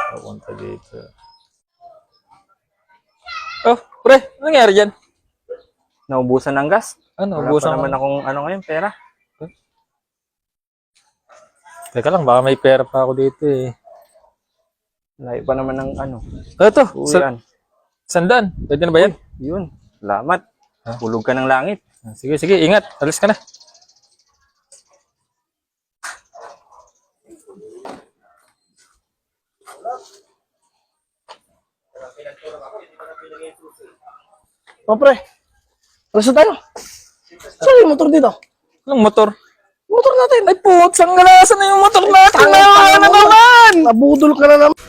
Papunta dito. Oh, pre, ano nangyari dyan? Naubusan ng gas. Ano, Wala ubusan pa naman akong ano ngayon, pera. Teka lang, baka may pera pa ako dito eh. Layo pa naman ng ano. Ito, Uwian. sandaan. Pwede na ba yan? Yun. Salamat. Hulog ka ng langit. Sige, sige, ingat. Alis ka na. O pre, alas na tayo. Saan yung motor dito? Anong motor? Motor natin. Ay, putsang galasan na yung motor natin. Ano naman? Nabudol ka na naman.